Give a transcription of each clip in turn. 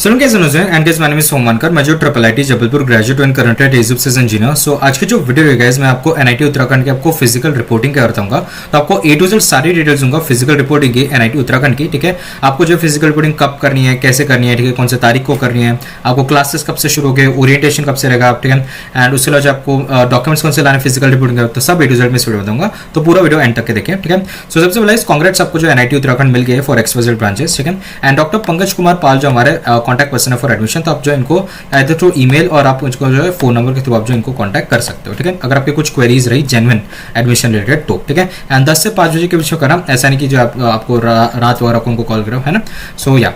सो कैसे and guys my name is Somwankar. मैं जो triple IT Jabalpur graduate and current as engineer. So आज की जो वीडियो है गाइस मैं आपको एनआईटी उत्तराखंड के आपको फिजिकल रिपोर्टिंग का बताऊंगा। तो आपको ए टू जेड सारी डिटेल्स दूंगा फिजिकल रिपोर्टिंग की एनआईटी उत्तराखंड की। ठीक है, आपको जो फिजिकल रिपोर्टिंग कब करनी है, कैसे करनी है, ठीक है, कौन से तारीख को करनी है, आपको क्लासेस कब से शुरू होंगे, ओरिएंटेशन कब से रहेगा, ठीक है, एंड उसके अलावा आपको डॉक्यूमेंट्स कौन से लाने फिजिकल रिपोर्टिंग का, तो सब ए टू जेड में इस वीडियो बताऊंगा। तो पूरा वीडियो एंड तक के देखिए। ठीक है, सो सबसे पहले कांग्रेट्स आपको जो एनआईटी उत्तराखंड मिल गया है फॉर एक्सवाइजेड ब्रांचेस। ठीक है, एंड डॉक्टर पंकज कुमार पाल जो हमारे कॉन्टैक्ट पर्सन है फॉर एडमिशन, तो आप जो इनको आइदर थ्रू ईमेल और आप मुझको जो है फोन नंबर के थ्रू आप जो इनको कांटेक्ट कर सकते हो। ठीक है, अगर आपके कुछ क्वेरीज रही जेन्युइन एडमिशन रिलेटेड तो। ठीक है, एंड 10 से 5 बजे के बीच में करना, ऐसा नहीं कि जो आपको रात वगैरह को उनको कॉल करो, है ना। सो या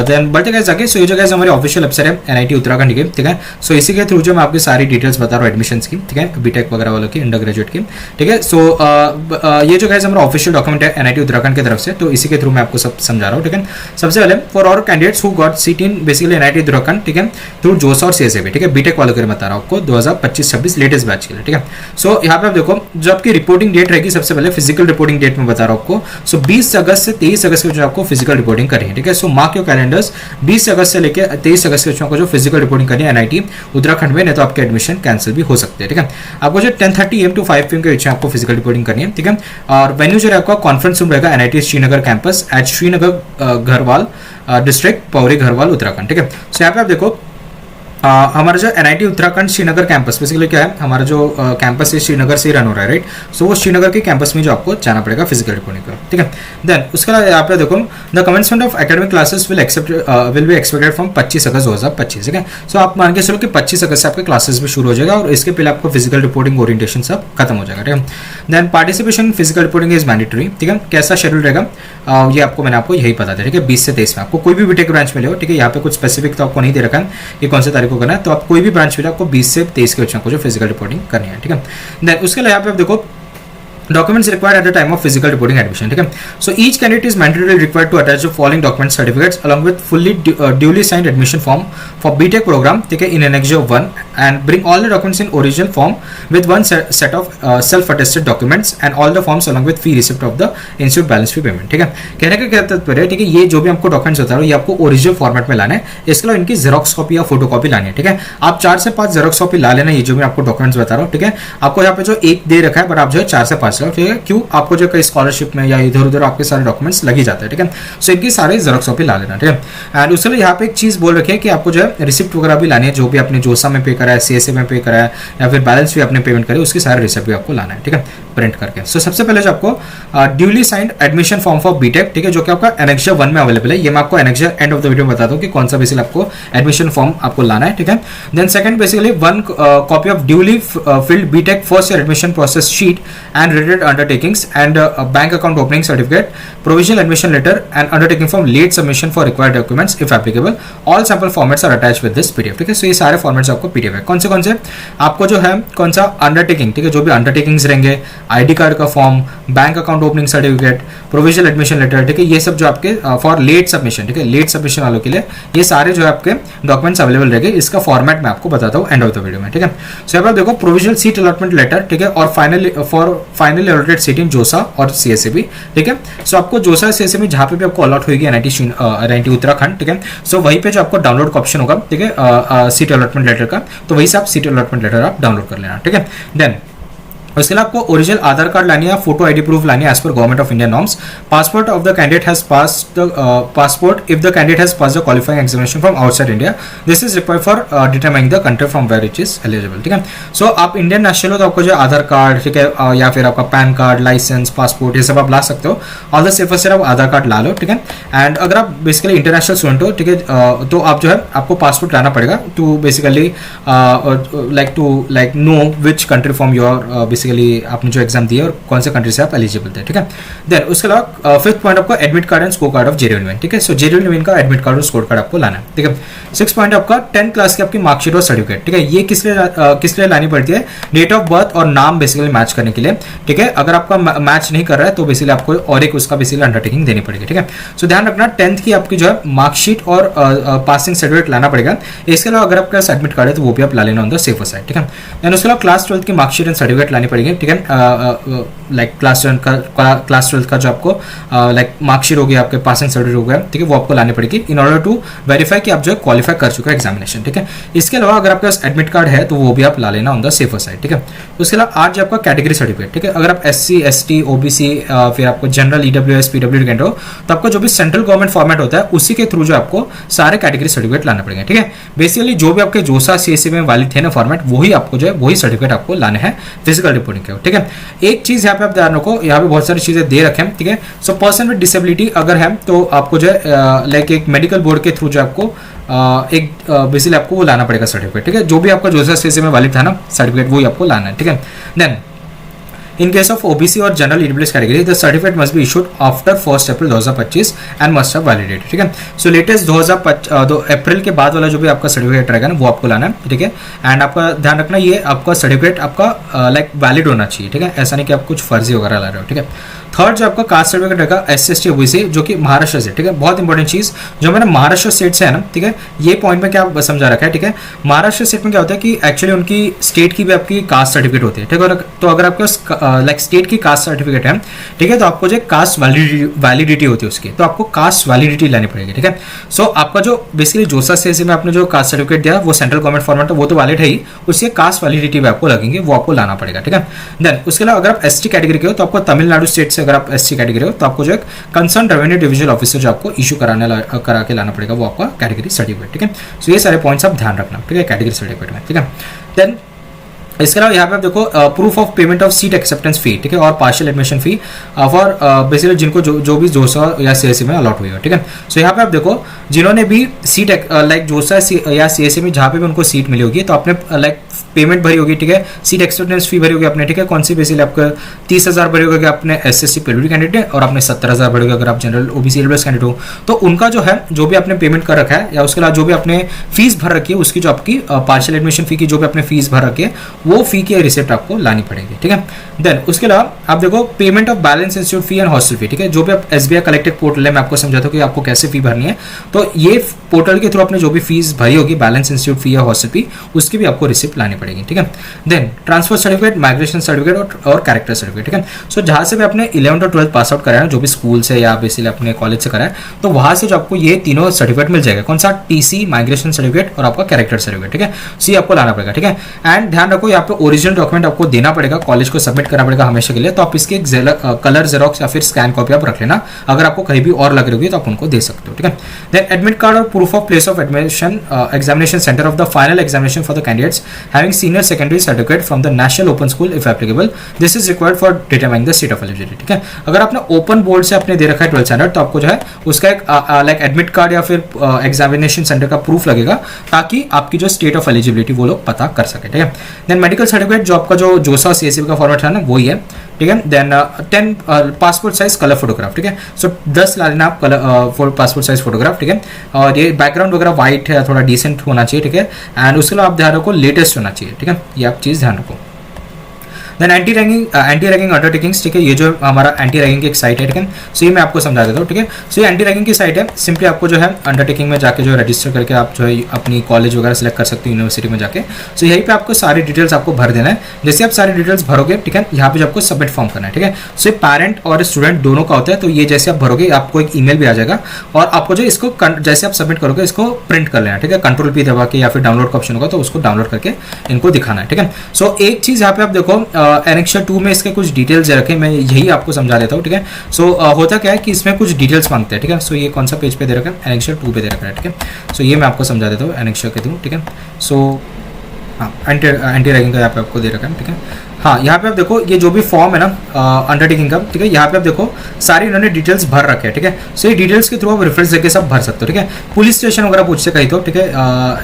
देन बढ़ते गए जाके। सो ये जो गाइस हमारी ऑफिशियल वेबसाइट है एनआईटी उत्तराखंड की। ठीक है, सो इसी के थ्रू जो मैं आपकी सारी डिटेल्स बता रहा हूँ एडमिशन की। ठीक है, बीटेक वगैरह वालों की, अंडर ग्रेजुएट की। ठीक है, सो ये जो गाइस हमारा ऑफिशियल डॉक्यूमेंट है एनआईटी उत्तराखंड की तरफ से, तो इसी के थ्रू मैं आपको सब समझा रहा हूँ। ठीक है, सबसे पहले for all candidates who got seat in basically NIT Uttarakhand, ठीक है, थ्रू जोसा और सीएसएबी। ठीक है, बीटेक वालों के लिए बता रहा हूँ आपको 2025-26 लेटेस्ट बैच के लिए। ठीक है, सो यहाँ पे आप देखो जो आपकी रिपोर्टिंग डेट रहेगी, सबसे पहले फिजिकल रिपोर्टिंग डेट में बता रहा हूँ आपको। सो 20 अगस्त से 23 अगस्त के जो आपको फिजिकल रिपोर्टिंग करनी है। ठीक है, सो मार्क योर कैलेंडर्स, 20 अगस्त से लेकर 23 अगस्त के आपको जो फिजिकल रिपोर्टिंग करनी है एनआईटी उत्तराखंड में, नहीं तो आपके एडमिशन कैंसिल भी हो सकते हैं। ठीक है, आपको जो 10:30 AM to 5 PM के बीच में आपको फिजिकल रिपोर्टिंग करनी है। ठीक है, और वेन्यू जो है आपका कॉन्फ्रेंस रूम रहेगा NIT Srinagar campus at Srinagar Garhwal district Pauri Garhwal Uttarakhand. ठीक है, सो यहाँ पे आप देखो हमारा जो NIT Uttarakhand Srinagar campus basically क्या है, हमारा जो कैंपस है श्रीनगर से रन हो रहा है, राइट। सो वो श्रीनगर के कैंपस में जो आपको जाना पड़ेगा फिजिकल रिपोर्टिंग का। ठीक है, देन उसके अलावा यहाँ पे देखो the commencement of academic classes will be expected from 25 अगस्त 2025। ठीक है, सो आप मान के चलो कि 25 अगस्त से आपके क्लासेस भी शुरू हो जाएगा और इसके पहले आपको फिजिकल रिपोर्टिंग ओरिएंटेशन सब खत्म हो जाएगा। ठीक है, then participation physical reporting is mandatory. ठीक है, कैसा शेड्यूल रहेगा ये आपको मैंने आपको यही बता दिया। ठीक है, 20 से 23 में आपको कोई भी बीटेक ब्रांच में ले हो। ठीक है, यहाँ पे कुछ स्पेसिफिक तो आपको नहीं दे रखा है कि कौन से तारीख को करना है, तो आप कोई भी ब्रांच में आपको 20 से 23 के बच्चों को जो फिजिकल रिपोर्टिंग करनी है। ठीक है, देन उसके लिए यहाँ पे आप देखो documents required at the time of physical reporting admission. ठीक है, so each candidate is mandatorily required to attach the following document certificates along with fully duly signed admission form for BTech program. ठीक है, in Annexure 1 and bring all the documents in original form with one set of self-attested documents and all the forms along with fee receipt of the institute balance fee payment. ठीक है, कहने का क्या तात्पर्य है, ठीक है, ये जो भी आपको डॉक्यूमेंट्स बता रहा हूँ ये आपको ओरिजिनल फॉर्मेट में लाना है। इसके अलावा इनकी जेरोक्स कॉपी या फोटो कॉपी लानी है। ठीक है, आप 4 से 5 जेरोक्स कॉपी ला लेना, ये जो मैं आपको डॉक्यूमेंट्स बता रहा हूँ। ठीक है, आपको यहाँ पे जो एक दे रखा है बट आप जो है 4 से 5 ठीक है, क्यों आपको जो कई स्कॉलरशिप में या इधर उधर आपके सारे डॉक्यूमेंट्स लगी जाते हैं। ठीक है, सो इनकी सारे जेरोक्स कॉपी ला लेना। ठीक है, एंड उसके लिए यहाँ पे एक चीज बोल रखी है कि आपको जो है रिसिप्ट वगैरह भी लानी है, जो भी आपने जोसा में पे करा है, सीएसए में पे करा है या फिर बैलेंस भी आपने पेमेंट करी, उसकी सारे रिसिप्ट भी आपको लाना है। ठीक है, प्रिंट करके। सो सबसे पहले जो आपको duly signed admission form for BTech, ठीक है, जो कि आपका एनेक्सर 1 में अवेलेबल है। ये मैं आपको annexure end of the video में बता दूं कि कौन सा बेसिकली आपको एडमिशन फॉर्म आपको लाना है। ठीक है, then second basically 1 copy of duly filled BTech first year admission process sheet and related undertakings and bank account opening certificate, provisional admission letter and undertaking form late submission for required documents if applicable. All sample formats are attached with this PDF. ठीक है, सो ये सारे formats आपको PDF है। कौन से आपको जो है कौन सा अंडरटेकिंग, ठीक है, जो भी अंडरटेकिंग्स रहेंगे, आईडी कार्ड का form, bank account opening certificate, provisional admission letter, ठीक है, ये सब जो आपके फॉर लेट सबमिशन, ठीक है, लेट सबमिशन वालों के लिए ये सारे जो है आपके डॉक्यूमेंट्स अवेलेबल रहेंगे। इसका फॉर्मेट मैं आपको बताता हूँ एंड ऑफ द वीडियो में। ठीक है, सो यहाँ पर देखो प्रोविजनल सीट अलॉटमेंट लेटर, ठीक है, और फाइनली अलॉटेड सीट इन जोसा और सीएसएबी। ठीक है, सो आपको जोसा सीएसएबी जहाँ पे भी आपको अलॉट होगी एनआईटी उत्तराखंड, ठीक है, सो वहीं पे जो आपको डाउनलोड का ऑप्शन होगा, ठीक है, सीट अलॉटमेंट लेटर का, तो वहीं से आप सीट अलॉटमेंट लेटर आप डाउनलोड कर लेना। ठीक है, देन उसके लिए आपको ओरिजिनल आधार कार्ड लानी है, फोटो आईडी प्रूफ लानी है as per government of India norms. Passport of the candidate has passed passport if the candidate has passed the qualifying examination from outside India. This is required for determining the country from where it is eligible. ठीक है, सो आप Indian national हो तो आपको जो आधार card, ठीक है, या फिर आपका पैन कार्ड, लाइसेंस, पासपोर्ट, ये सब आप ला सकते हो। ऑल द सेफर से आप आधार कार्ड ला लो। ठीक है, एंड अगर आप बेसिकली इंटरनेशनल स्टूडेंट हो, ठीक है, तो आप जो है आपको पासपोर्ट लाना पड़ेगा to basically like know which country from your basically आपने जो एग्जाम दिया और कौन से कंट्री से आप एलिजिबल थे। ठीक है, देन उसके अलावा 5th पॉइंट आपका admit card and score card of JW. ठीक है, सो जेडब्ल्यू का एडमिट कार्ड और स्कोर कार्ड आपको लाना है। ठीक है, 6th पॉइंट आपका 10th क्लास की आपकी मार्कशीट और सर्टिफिकेट। ठीक है, ये किस लिए लानी पड़ती है, डेट ऑफ बर्थ और नाम बेसिकली मैच करने के लिए। ठीक है, अगर आपका मैच नहीं कर रहा है तो बेसिकली आपको और एक उसका बेसिकली अंडरटेकिंग देनी पड़ेगी। ठीक है, सो ध्यान रखना 10th की आपकी जो है मार्कशीट और पासिंग सर्टिफिकेट लाना पड़ेगा। इसके अलावा अगर आपका एडमिट कार्ड है तो वो भी आप ला लेना ऑन द सेफर साइड। ठीक है, देन उसके अलावा क्लास 12th की मार्कशीट एंड सर्टिफिकेट लानी पड़ेगी, ठीक है, लाइक क्लास 12 का जो आपको लाइक मार्कशीट हो गया, आपके पासिंग सर्टिफिकेट हो गया, ठीक है, वो आपको लानी पड़ेगी इन ऑर्डर टू वेरीफाई कि आप जो है क्वालिफाई कर चुके हैं एग्जामिनेशन, ठीक है। इसके अलावा अगर आपके पास एडमिट कार्ड है तो वो भी आप ला लेना ऑन द सेफर साइड, ठीक है। उसके अलावा आज आपका कैटेगरी सर्टिफिकेट, ठीक है, अगर आप SC ST OBC फिर आपको जनरल EWS PWD कैंडिडेट हो तो आपका जो भी सेंट्रल गवर्नमेंट फॉर्मेट होता है उसी के थ्रू जो आपको सारे कैटेगरी सर्टिफिकेट लाने पड़ेंगे, ठीक है। बेसिकली जो भी आपके जोसा CSC में वैलिड थे ना फॉर्मेट, वही आपको जो है वही सर्टिफिकेट आपको लाने हैं फिजिकल रिपोर्टिंग के, ठीक है। एक चीज यहाँ पे आप ध्यान रखो, यहाँ पे बहुत सारी चीजें दे रखे हैं, ठीक है। सो पर्सन विद डिसेबिलिटी अगर है तो आपको जो है लाइक एक मेडिकल बोर्ड के थ्रू जो आपको एक बेसिकली आपको वो लाना पड़ेगा सर्टिफिकेट, ठीक है। जो भी आपका जोसा CSC में वैलिड था ना सर्टिफिकेट वही आपको लाना है, ठीक है। Then in case of OBC और general EWS category the certificate must be issued after 1st April 2025 and must have validity, ठीक है। सो लेटेस्ट 2 अप्रैल के बाद वाला जो भी आपका सर्टिफिकेट रहेगा ना वो आपको लाना है, ठीक है। एंड आपका ध्यान रखना ये आपका सर्टिफिकेट आपका लाइक वैलिड होना चाहिए, ठीक है, ऐसा नहीं कि आप कुछ फर्जी वगैरह ला रहे हो, ठीक है। थर्ड जो आपका कास्ट सर्टिफिकेट रहेगा SC ST OBC जो कि महाराष्ट्र से, ठीक है, बहुत इंपॉर्टेंट चीज जो मैंने महाराष्ट्र स्टेट से है ना, ठीक है, ये पॉइंट में क्या समझा रखा है, ठीक है। महाराष्ट्र स्टेट में क्या होता है कि एक्चुअली उनकी स्टेट की भी आपकी कास्ट सर्टिफिकेट होती है, ठीक है। तो अगर आपके पास लाइक स्टेट की कास्ट सर्टिफिकेट है, ठीक है, तो आपको जो कास्ट वैलिडिटी होती है उसकी, तो आपको कास्ट वैलिडिटी लानी पड़ेगी, ठीक है। सो आपका जो बेसिकली जोसा CSC में आपने जो कास्ट सर्टिफिकेट दिया वो सेंट्रल गवर्नमेंट फॉर्मेट है, वो तो वैलिड है ही, उससे कास्ट वैलिडिटी भी आपको लगेंगे, वो आपको लाना पड़ेगा, ठीक है। देन उसके अलावा अगर आप ST कैटेगरी के हो तो आपको तमिलनाडु स्टेट से अगर आप ST कैटेगरी हो तो आपको जो है कंसर्न रेवेन्यू डिविजनल ऑफिसर जो आपको इशू करा के लाना पड़ेगा वो आपका कैटेगरी सर्टिफिकेट, ठीक है। सो ये सारे पॉइंट्स आप ध्यान रखना, ठीक है, कैटेगरी सर्टिफिकेट में, ठीक है। देन इसके अलावा यहाँ पे आप देखो proof of payment of seat acceptance fee, ठीक है, और partial admission fee for basically जिनको जो भी जोसा या CSC में अलॉट हुई है, ठीक है। सो यहाँ पे आप देखो जिन्होंने भी सीट लाइक जोसा या CSC में जहाँ पे भी उनको सीट मिली होगी तो आपने लाइक पेमेंट भरी होगी, ठीक है, सीट एक्सेप्टेंस फी भरी होगी आपने, ठीक है। कौन सी बेसिकली आपका 30,000 भरी होगी आपने SSC PWD कैंडिडेट है और आपने 70,000 भरी होगी अगर आप जनरल OBC EWS कैंडिडेट हो, तो उनका जो है जो भी आपने पेमेंट कर रखा है या उसके अलावा जो भी आपने फीस भर रखी है उसकी जो आपकी पार्शियल एडमिशन फी की जो भी आपने फीस भर रखी है वो फी की रिसिप्ट आपको लानी पड़ेगी, ठीक है। देन उसके अलावा आप देखो payment of balance institute fee and hostel fee, ठीक है, जो भी आप SBI कलेक्टेड पोर्टल है मैं आपको समझाता हूँ कि आपको कैसे फी भरनी है, तो ये पोर्टल के थ्रू आपने जो भी फीस भरी होगी बैलेंस इंस्टीट्यूट फी या हॉस्टल फी उसकी भी आपको रिसिप्ट लानी पड़ेगी, ठीक है। Then transfer certificate, migration certificate और कैरेक्टर सर्टिफिकेट, ठीक है। सो जहां से भी आपने 11th और 12th पास आउट करा है जो भी स्कूल से या बेसिकली अपने कॉलेज से करा है तो वहां से जो आपको ये तीनों सर्टिफिकेट मिल जाएगा, कौन सा TC, माइग्रेशन सर्टिफिकेट और आपका कैरेक्टर सर्टिफिकेट, ठीक है। सी आपको लाना पड़ेगा, ठीक है। एंड ध्यान रखो यहाँ पे ओरिजिनल डॉक्यूमेंट आपको देना पड़ेगा, कॉलेज को सबमिट करना पड़ेगा हमेशा के लिए, तो आप इसकी एक कलर जेरोक्स या फिर स्कैन कॉपी आप रख लेना, अगर आपको कहीं भी और लग रही होगी तो आप उनको दे सकते हो, ठीक है। देन एडमिट कार्ड और proof of place of admission examination centre of the final examination for the candidates having senior secondary certificate from the national open school if applicable, this is required for determining the state of eligibility, ठीक है। अगर आपने open board से आपने दे रखा है 12th standard तो आपको जो है उसका एक लाइक एडमिट कार्ड या फिर एग्जामिनेशन सेंटर का प्रूफ लगेगा ताकि आपकी जो स्टेट ऑफ एलिजिबिलिटी वो लोग पता कर सके, ठीक है। देन मेडिकल सर्टिफिकेट जो आपका जो जोसा CSC का फॉर्मेट है ना वही है, ठीक है। Then 10 passport size colour photograph, ठीक है। सो 10 ला लेना आप कलर पासपोर्ट साइज फोटोग्राफ, ठीक है। और ये बैकग्राउंड वगैरह व्हाइट है, थोड़ा डिसेंट होना चाहिए, ठीक है। एंड उसके अलावा आप ध्यान रखो लेटेस्ट होना चाहिए, ठीक है, ये आप चीज़ ध्यान रखो। देन एंटी रैगिंग अंडरटेकिंग्स, ठीक है, ये जो हमारा एंटी रैगिंग की एक साइट है, ठीक है। सो ये मैं आपको समझा देता हूँ, ठीक है। सो ये एंटी रैगिंग की साइट है, सिंपली आपको जो है अंडरटेकिंग में जाके जो रजिस्टर करके आप जो है अपनी कॉलेज वगैरह सेलेक्ट कर सकते हो यूनिवर्सिटी में जाके। सो यहीं पे आपको सारी डिटेल्स आपको भर देना है, जैसे आप सारी डिटेल्स भरोगे, ठीक है, यहाँ पे जो आपको सबमिट फॉर्म करना है, ठीक है। सो ये पेरेंट और स्टूडेंट दोनों का होता है, तो ये जैसे आप भरोगे आपको एक ईमेल भी आ जाएगा और आपको जो इसको जैसे आप सबमिट करोगे इसको प्रिंट कर लेना, ठीक है, कंट्रोल P दबा के या फिर डाउनलोड का ऑप्शन होगा तो उसको डाउनलोड करके इनको दिखाना है, ठीक है। सो एक चीज यहाँ पे आप देखो एनेक्सर 2 में इसके कुछ डिटेल्स रखे, मैं यही आपको समझा देता हूँ, ठीक है। सो होता क्या है कि इसमें कुछ डिटेल्स मांगते हैं, ठीक है। सो ये कौन सा पेज पे दे रखा है, एनेक्सर 2 पे दे रखा है, ठीक है। सो ये मैं आपको समझा देता हूँ एनेक्सर के थ्रू, ठीक है। सो हाँ एंटी रैगिंग का यहाँ पे आपको दे रखा है, ठीक है। हाँ यहाँ पे आप देखो ये जो भी फॉर्म है ना अंडरटेकिंग का, ठीक है, यहाँ पे आप देखो सारी इन्होंने डिटेल्स भर रखे हैं, ठीक है। सो ये डिटेल्स के थ्रू आप रेफरेंस देके सब भर सकते हो, ठीक है। पुलिस स्टेशन वगैरह पूछते कहीं तो, ठीक है,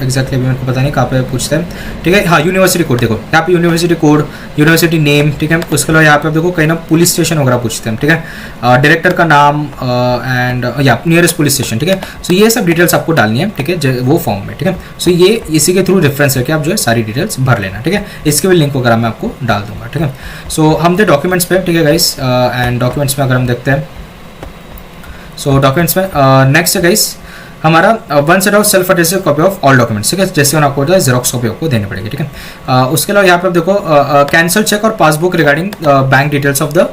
एग्जैक्टली मेरे को पता नहीं कहाँ पे पूछते हैं, ठीक है। हाँ यूनिवर्सिटी कोड देखो यहाँ पे यूनिवर्सिटी कोड, यूनिवर्सिटी नेम, ठीक है। उसके अलावा यहाँ पे आप देखो कहीं ना पुलिस स्टेशन वगैरह पूछते हैं, ठीक है, डायरेक्टर का नाम एंड या नियरेस्ट पुलिस स्टेशन, ठीक है। सो ये सब डिटेल्स आपको डालनी है, ठीक है, वो फॉर्म में, ठीक है। सो ये इसी के थ्रू रेफरेंस करके आप जो है सारी डिटेल्स भर लेना, ठीक है। इसके भी लिंक वगैरह मैं आपको डाल दूंगा, ठीक है। सो हम थे डॉक्यूमेंट्स पे, ठीक है गाइस, एंड डॉक्यूमेंट्स में अगर हम देखते हैं, सो डॉक्यूमेंट्स में नेक्स्ट है गाइस हमारा one set of self attested copy of all documents, ठीक है, जैसे आपको होता है जेरोक्स कॉपी आपको देनी पड़ेगी, ठीक है। उसके अलावा यहाँ पे आप देखो कैंसल चेक और passbook regarding bank details of the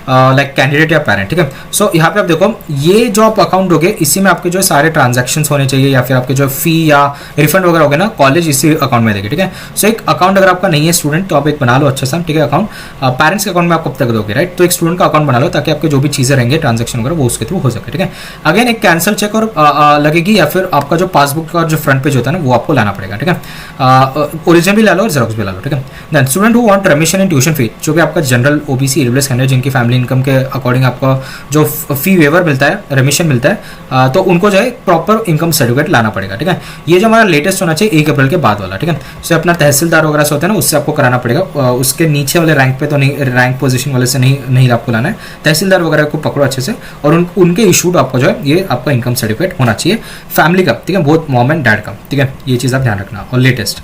like candidate या पेरेंट, ठीक है। सो यहाँ पे आप देखो ये जो आप अकाउंट होगे इसी में आपके जो सारे ट्रांजैक्शंस होने चाहिए या फिर आपके जो फी या रिफंड वगैरह होगे ना, कॉलेज इसी अकाउंट में देगी, ठीक है। सो एक अकाउंट अगर आपका नहीं है स्टूडेंट तो आप एक बना लो अच्छा सा, ठीक है, अकाउंट पेरेंट्स के अकाउंट में आप कब तक दोगे, राइट। तो एक स्टूडेंट का अकाउंट बना लो ताकि आपके जो भी चीज़ें रहेंगे ट्रांजेक्शन वगैरह वो उसके थ्रू हो सके, ठीक है। अगेन एक कैंसल चेक और लगेगी या फिर आपका जो पासबुक का जो फ्रंट पेज होता है ना वो आपको लाना पड़ेगा, ठीक है। ओरिजिनल भी ला लो और जेरोक्स भी ला लो, ठीक है। Then student who want remission in tuition fee, जो भी आपका जनरल ओबीसी ईडब्ल्यूएस कैंडिडेट जिनकी फैमिली इनकम के अकॉर्डिंग आपका जो फी वेवर मिलता है, रेमिशन मिलता है, तो उनको जो है प्रॉपर इनकम सर्टिफिकेट लाना पड़ेगा, ठीक है। ये जो हमारा लेटेस्ट होना चाहिए 1 अप्रैल के बाद वाला, ठीक है। सो अपना तहसीलदार वगैरह से होता है ना उससे आपको कराना पड़ेगा, उसके नीचे वाले रैंक पे तो नहीं, रैंक पोजीशन वाले से नहीं आपको लाना है, तहसीलदार वगैरह को पकड़ो अच्छे से और उनके इशूड आपको जो है ये आपका इनकम सर्टिफिकेट होना चाहिए फैमिली का, ठीक है, बोथ मॉम एंड डैड का, ठीक है। ये चीज़ आप ध्यान रखना। और लेटेस्ट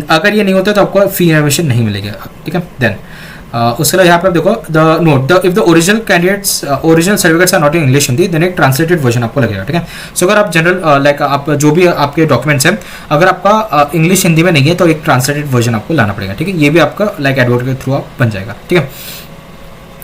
अगर ये नहीं होता तो आपको फी रेमिशन नहीं मिलेगी, ठीक है। देन उसके अलावा यहाँ पे आप देखो the note the if the original candidates original certificates are not in English Hindi then एक ट्रांसलेटेड वर्जन आपको लगेगा, ठीक है। सो अगर आप जनरल लाइक आप जो भी आपके डॉक्यूमेंट्स हैं अगर आपका इंग्लिश हिंदी में नहीं है तो एक ट्रांसलेटेड वर्जन आपको लाना पड़ेगा, ठीक है। ये भी आपका लाइक एडवोकेट के थ्रू आप बन जाएगा, ठीक है।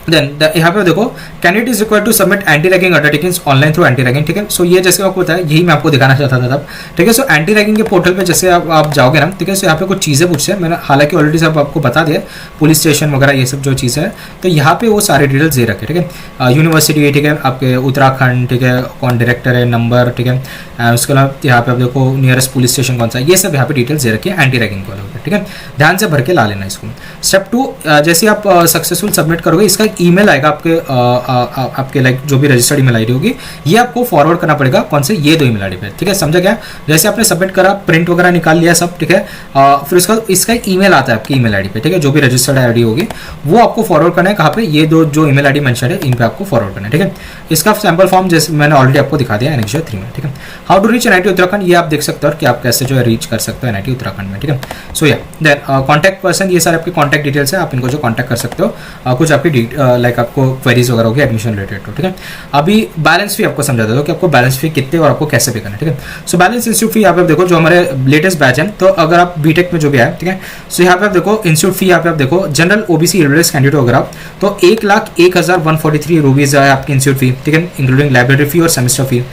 देन यहाँ पे देखो candidate is required to submit anti ragging undertakings online through anti ragging, ठीक है। सो ये जैसे आपको बताया यही मैं आपको दिखाना चाहता था तब, ठीक है। सो एंटी रैगिंग के पोर्टल पे जैसे आप जाओगे ना, ठीक है। सो यहाँ पे कुछ चीज़ें पूछते हैं, मैंने हालांकि ऑलरेडी सब आपको बता दिया, पुलिस स्टेशन वगैरह ये सब जो चीज़ें है, तो यहाँ पे वो सारे डिटेल्स दे रखे, ठीक है। यूनिवर्सिटी, ठीक है, आपके उत्तराखंड, ठीक है, कौन डायरेक्टर है, नंबर, ठीक है। उसके अलावा यहाँ पे आप देखो नियरेस्ट पुलिस स्टेशन कौन सा, ये सब यहाँ पे डिटेल्स दे रखी है एंटी रैगिंग को, ठीक है। ध्यान से भर के ला लेना इसको। स्टेप 2 जैसे आप सक्सेसफुल सबमिट करोगे इसका एक ईमेल आएगा आपके लाइक जो भी रजिस्टर्ड ईमेल आईडी होगी, ये आपको फॉरवर्ड करना पड़ेगा कौन से, ये 2 ईमेल आईडी पे, ठीक है। समझा क्या? जैसे आपने सबमिट करा, प्रिंट वगैरह निकाल लिया सब, ठीक है। फिर उसका इसका ईमेल आता है आपकी ईमेल आईडी पे, ठीक है, जो भी रजिस्टर्ड आईडी होगी वो आपको फॉरवर्ड करना है। कहाँ पे? ये 2 जो ईमेल आईडी मेंशन है इन पे आपको फॉरवर्ड करना है, ठीक है। इसका सैंपल फॉर्म जैसे मैंने ऑलरेडी आपको दिखा दिया एनेक्सर 3 में, ठीक है। How to reach NIT Uttarakhand, ये आप देख सकते हो कि आप कैसे जो है रीच कर सकते हो एनआईटी उत्तराखंड में, ठीक है। सो या देन कॉन्टैक्ट पर्सन, ये सारे आपके कॉन्टैक्ट डिटेल्स है, आप इनको जो कॉन्टैक्ट कर सकते हो। कुछ आपकी लाइक आपको क्वेरीज वगैरह होगी एडमिशन रिलेटेड तो, ठीक है। अभी बैलेंस फी आपको समझा देता हूँ कि आपको बैलेंस फी कितने और आपको कैसे पे करना है, ठीक है। सो बैलेंस इंस्टीट्यूट फी यहाँ पे आप देखो जो हमारे लेटेस्ट बैच है, तो अगर आप बीटेक में जो भी है, ठीक है। सो यहाँ पे आप देखो इंस्टीट्यूट फी यहाँ पे आप देखो जनरल ओबीसी ईडब्ल्यूएस कैंडिडेट वगैरह तो 1,01,143 रुपीज है आपकी इंस्टीट्यूट फी, ठीक है, इंक्लूडिंग लाइब्रेरी फी और सेमेस्टर फी।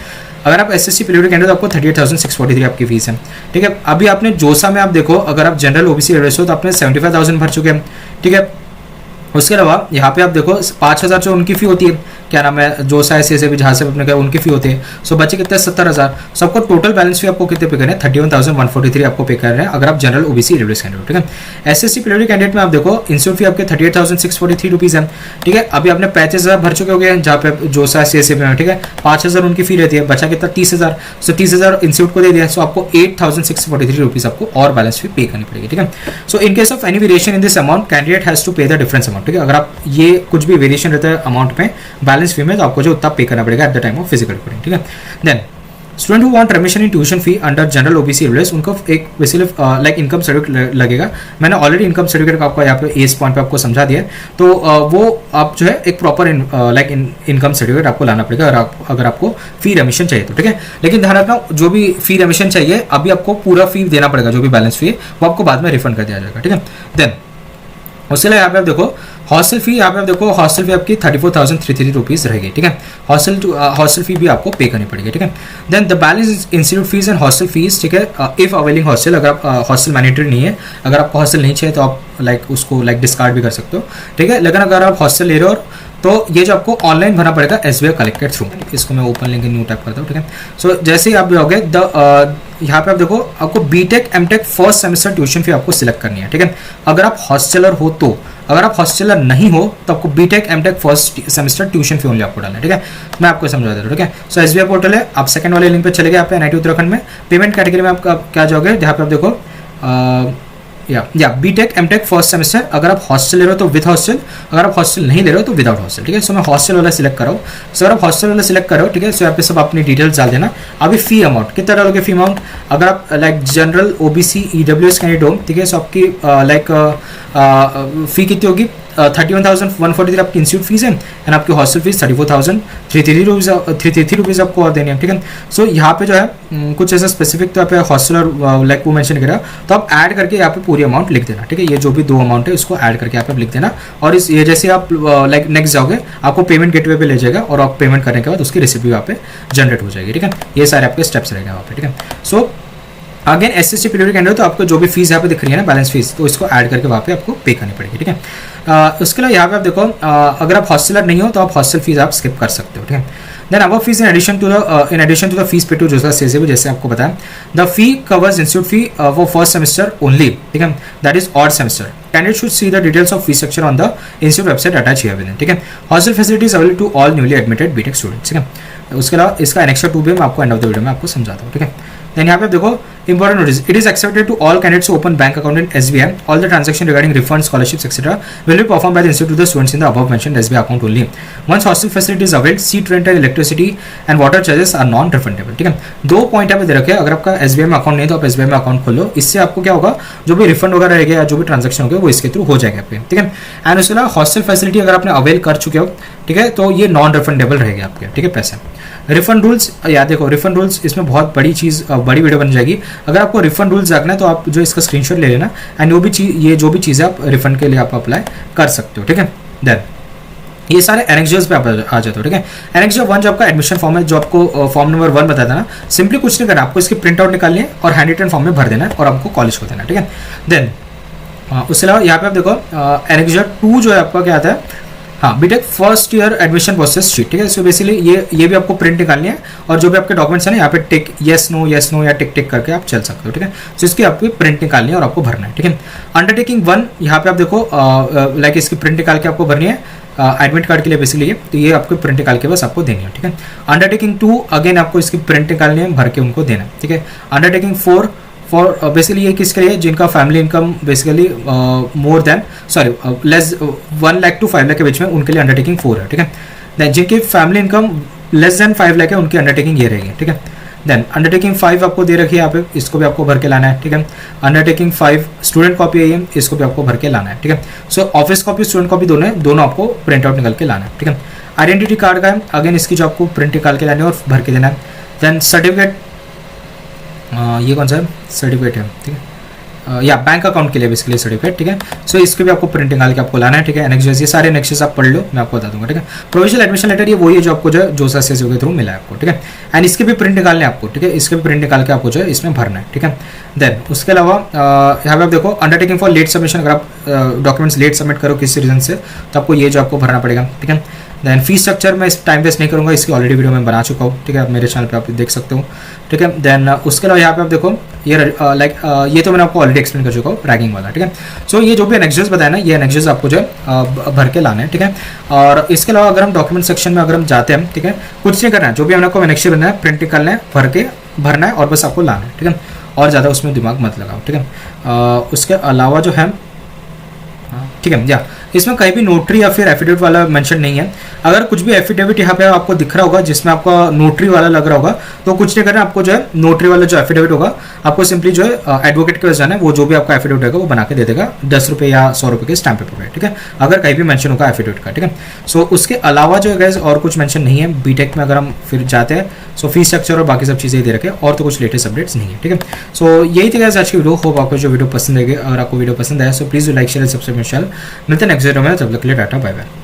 अगर आप एसएससी पीडब्ल्यूडी कैंडिडेट तो आपको 38,643 आपकी फीस है, ठीक है। अभी आपने जोसा में आप देखो अगर आप जनरल ओबीसी ईडब्ल्यूएस हो तो आपने 75,000 भर चुके हैं, ठीक है। उसके अलावा यहाँ पे आप देखो 5,000 जो उनकी फी होती है, क्या नाम है, जो से भी जहाँ से अपने क्या उनकी फी होती है। सो बच्चे कितने 70,000, सबको टोटल बैलेंस फी आपको कितने पे करना है 31,143 आपको पे कर रहे हैं अगर आप जनरल ओबीसी ईडब्ल्यूएस कैंडिडेट, ठीक है। एसएससी पीडब्ल्यूडी कैंडिडेट में आप देखो इंस्टीट्यूट फी आपके 38,643 रुपीज़ है, ठीक है। अभी आपने 35,000 भर चुके हो गए जहाँ पे जो से में, ठीक है। 5,000 उनकी फी रहती है, बचा कितना 30,000। सो 30,000 इंस्टीट्यूट को दे दिया, सो आपको 8,643 रुपीज़ आपको और बैलेंस फी पे करनी पड़ेगी, ठीक है। So in case of any variation in this amount candidate has to pay the difference amount, ठीक है। अगर आप ये कुछ भी वेरिएशन रहता है अमाउंट में बैलेंस फी में तो आपको जो उतना पे करना पड़ेगा at the time of physical reporting, ठीक है। Then student who want remission in tuition fee under general OBC EWS उनको एक बेसिकली लाइक इनकम सर्टिफिकेट लगेगा। मैंने ऑलरेडी इनकम सर्टिफिकेट आपको यहाँ पे एज पॉइंट पे आपको समझा दिया है, तो वो आप जो है एक प्रॉपर लाइक इनकम सर्टिफिकेट आपको लाना पड़ेगा अगर आपको फी रेमिशन चाहिए तो, ठीक है। लेकिन ध्यान रखना जो भी फी रेमिशन चाहिए अभी आपको पूरा फी देना पड़ेगा, जो भी बैलेंस फी है वो आपको बाद में रिफंड कर दिया जाएगा, ठीक है। देन उसके लिए यहाँ पे आप देखो हॉस्टल फी, यहाँ पे आप देखो हॉस्टल फी आपकी 34,033 रुपीज़ रहेगी, ठीक है। हॉस्टल फी भी आपको पे करनी पड़ेगी, ठीक है। Then the balance institute fees and hostel fees, ठीक है। इफ अवेलिंग हॉस्टल, अगर आप हॉस्टल मैंडेटरी नहीं है, अगर आपको हॉस्टल नहीं चाहिए तो आप लाइक उसको लाइक डिस्कार्ड भी कर सकते हो, ठीक है। लेकिन अगर आप हॉस्टल ले रहे हो तो ये जो आपको ऑनलाइन भरना पड़ेगा SBI कलेक्टेड थ्रू, इसको मैं ओपन लिंक न्यू टाइप करता हूँ, ठीक है। सो जैसे ही आप जाओगे यहाँ पे आप देखो आपको BTech MTech first semester tuition fee आपको सिलेक्ट करनी है, ठीक है। अगर आप हॉस्टलर हो तो, अगर आप हॉस्टलर नहीं हो तो आपको BTech MTech first semester tuition fee only आपको डालना है, ठीक है। मैं आपको समझा देता हूँ, ठीक है। सो SBI पोर्टल है, आप सेकंड वाले लिंक पे चले गए, आप एनआईटी उत्तराखंड में पेमेंट कैटेगरी में आप क्या जाओगे, जहाँ पे आप देखो या बीटेक एमटेक फर्स्ट सेमेस्टर, अगर आप हॉस्टल ले रहे हो तो विद हॉस्टल, अगर आप हॉस्टल नहीं ले रहे हो तो विदाउट हॉस्टल, ठीक है। सो मैं हॉस्टल वाला सिलेक्ट करो। सो अगर आप हॉस्टल वाला सिलेक्ट करो, ठीक है। सो यहाँ पे सब अपनी डिटेल्स डाल देना। अभी फी अमाउंट कितना डालोगे, फी अमाउंट अगर आप like general OBC EWS candidate हो, ठीक है। सो आपकी लाइक फी कितनी होगी 31,143 आपकी इंस्टीट्यूट फीस है एंड आपकी हॉस्टल फीस 34,333 रुपीज़ आपको और देनी है, ठीक है। सो यहाँ पे जो है कुछ ऐसा स्पेसिफिक तो यहाँ पे हॉस्टल और लाइक वो मेंशन करा, तो आप ऐड करके यहाँ पे पूरी अमाउंट लिख देना, ठीक है। ये जो भी दो अमाउंट है इसको ऐड करके यहाँ पे लिख देना, और इस ये जैसे आप लाइक नेक्स्ट जाओगे आपको पेमेंट गेटवे पे ले जाएगा और आप पेमेंट करने के बाद उसकी रिसिप्ट भी वहाँ पे जनरेट हो जाएगी, ठीक है। ये सारे आपके स्टेप्स रहेंगे वहाँ पे, ठीक है। So again SSC periodic candidate, तो आपको जो भी फीस यहाँ पे दिख रही है ना बैलेंस फीस, तो इसको ऐड करके वहाँ पे आपको पे करनी पड़ेगी, ठीक है। उसके अलावा यहाँ पे आप देखो अगर आप हॉस्टलर नहीं हो तो आप हॉस्टल फीस आप स्किप कर सकते हो, ठीक है। देन अब fees in addition to the fees pay to JoSAA assessable, जैसे आपको बताया the fee covers institute fee for first semester only, ठीक है, that is odd semester. Candidate should see the details of fee structure on the institute website attach here with, ठीक है। Hostel facilities available to all newly admitted BTech students, ठीक है। उसके अलावा इसका annexure 2 भी मैं आपको एंड ऑफ द वीडियो में आपको समझाता हूँ, ठीक है। देन यहाँ पे देखो important notice, it is accepted to all candidates open bank account in SBI, all the transaction regarding refund scholarships etcetera will be perform by the institute to the students in the above mentioned SBI account only. Once hostel facilities availed, seat rent and electricity and water charges are non refundable, ठीक है। दो point यहाँ पे दे रखे हैं, अगर आपका SBI में अकाउंट नहीं तो आप SBI में अकाउंट खोल लो, इससे आपको क्या होगा जो भी रिफंड वगैरह रहेगा या जो भी ट्रांजेक्शन होगा वो इसके थ्रू हो जाएगा आपके, ठीक है। एंड उसके अलावा हॉस्टल फैसिलिटी अगर आपने अवेल कर चुके हो, ठीक है, तो ये नॉन रिफंडेबल रहेगा आपके, ठीक है, पैसे। रिफंड रूल्स याद देखो, रिफंड रूल्स इसमें बहुत बड़ी चीज़ बड़ी वीडियो बन जाएगी। अगर आपको रिफंड रूल्स जानना है तो आप जो इसका स्क्रीनशॉट ले लेना एंड वो भी चीज़, ये जो भी चीज़ें आप रिफंड के लिए आप अप्लाई कर सकते हो, ठीक है। देन ये सारे एनेक्सर्स पे आप आ जाते हो, ठीक है। एनेक्सर 1 जो आपका एडमिशन फॉर्म है, जो आपको फॉर्म नंबर 1 बताया था ना, सिंपली कुछ नहीं करना, आपको इसकी प्रिंट आउट निकालनी है और हैंड रिटन फॉर्म में भर देना है और आपको कॉलेज को देना है, ठीक है। देन उसके अलावा यहाँ पे आप देखो एनेक्सर 2 जो है आपका क्या आता है, हाँ, BTech first year admission process sheet, ठीक है। सो बेसिकली ये भी आपको प्रिंट निकालनी है और जो भी आपके डॉक्यूमेंट्स हैं ना यहाँ पे टिक यस नो या टिक करके आप चल सकते हो, ठीक है। सो इसकी आपको प्रिंट निकालनी है और आपको भरना है, ठीक है। अंडरटेकिंग 1 यहाँ पे आप देखो लाइक इसकी प्रिंट निकाल के आपको भरनी है एडमिट कार्ड के लिए बेसिकली ये, तो ये आपको प्रिंट निकाल के बस आपको देनी है, ठीक है। अंडरटेकिंग 2 अगेन आपको इसकी प्रिंट निकालनी है, भर के उनको देना है, ठीक है। अंडरटेकिंग 4 फॉर बेसिकली ये किसके लिए, जिनका family income basically more than less 1 lakh to 5 lakh के बीच में, उनके लिए अंडरटेकिंग 4 है, ठीक है। देन जिनकी family income less than 5 lakh है उनकी अंडरटेकिंग ये रहेगी, ठीक है। देन अंडरटेकिंग 5 आपको दे रखी है यहाँ पे, इसको भी आपको भर के लाना है, ठीक है। अंडरटेकिंग 5 स्टूडेंट कॉपी है ये, इसको भी आपको भर के लाना है, ठीक है। सो ऑफिस कॉपी स्टूडेंट कॉपी दोनों है, दोनों आपको प्रिंट आउट निकल के लाना है, ठीक है। आइडेंटिटी कार्ड का है, अगेन इसकी जो आपको प्रिंट निकाल के लानी है और भर के देना है। देन सर्टिफिकेट, ये कौन सा है, सर्टिफिकेट है, ठीक है, या बैंक अकाउंट के लिए बेसिकली सर्टिफिकेट, ठीक है। सो इसके भी आपको प्रिंट निकाल के आपको लाना है, ठीक है। एनेक्सर्स ये सारे एनेक्सर्स आप पढ़ लो, मैं आपको बता दूंगा, ठीक है। प्रोविजनल एडमिशन लेटर ये वही है जो आपको जो है जोसा सेसेबल के थ्रू मिला है आपको, ठीक है। एंड इसके भी प्रिंट निकालने आपको, ठीक है, इसके भी प्रिंट निकाल के आपको जो है इसमें भरना है, ठीक है। देन उसके अलावा यहाँ पे आप देखो अंडरटेकिंग फॉर लेट सबमिशन, अगर आप डॉक्यूमेंट्स लेट सबमिट करो किसी रीजन से तो आपको ये जो आपको भरना पड़ेगा, ठीक है। देन फीस स्ट्रक्चर मैं इस टाइम वेस्ट नहीं करूँगा, इसकी ऑलरेडी वीडियो मैं बना चुका हूँ, ठीक है, आप मेरे चैनल पे आप देख सकते हो, ठीक है। देन उसके अलावा यहाँ पे आप देखो ये ये तो मैंने आपको ऑलरेडी एक्सप्लेन कर चुका हूँ, रैगिंग वाला, ठीक है। सो ये जो भी एनेक्सर्स बताया ना, ये एनेक्सर्स आपको जो है भर के लाना है, ठीक है। और इसके अलावा अगर हम डॉक्यूमेंट सेक्शन में अगर हम जाते हैं, ठीक है, कुछ नहीं करना है, जो भी हमने आपको एनेक्सर बनना है प्रिंट निकालना है, भर के भरना है और बस आपको लाना है, ठीक है। और ज़्यादा उसमें दिमाग मत लगाओ, ठीक है। उसके अलावा जो है, ठीक है, या इसमें कहीं भी नोटरी या फिर एफिडेविट वाला मेंशन नहीं है। अगर कुछ भी एफिडेविट यहाँ पे आपको दिख रहा होगा जिसमें आपका नोटरी वाला लग रहा होगा तो कुछ नहीं करना, आपको जो है नोटरी वाला जो एफिडेविट होगा आपको सिंपली जो है एडवोकेट के पास जाना है, वो जो भी आपका एफिडेविट होगा वो बना के दे देगा 10 रुपये या 100 रुपये के स्टैम्प पेपर पे, ठीक है, अगर कहीं भी मेंशन होगा एफिडेविट का, ठीक है। सो उसके अलावा जो है गाइस और कुछ मेंशन नहीं है बीटेक में। अगर हम फिर जाते हैं सो फीस स्ट्रक्चर और बाकी सब चीज़ें दे रखे और तो कुछ लेटेस्ट अपडेट्स नहीं है, ठीक है। सो यही थी गाइस आज की वीडियो, होप आपको जो वीडियो पसंद आएगी, और आपको वीडियो पसंद आया so please like share subscribe channel. मिलते हैं नेक्स्ट वीडियो में, तब तक के लिए टाटा बाय बाय।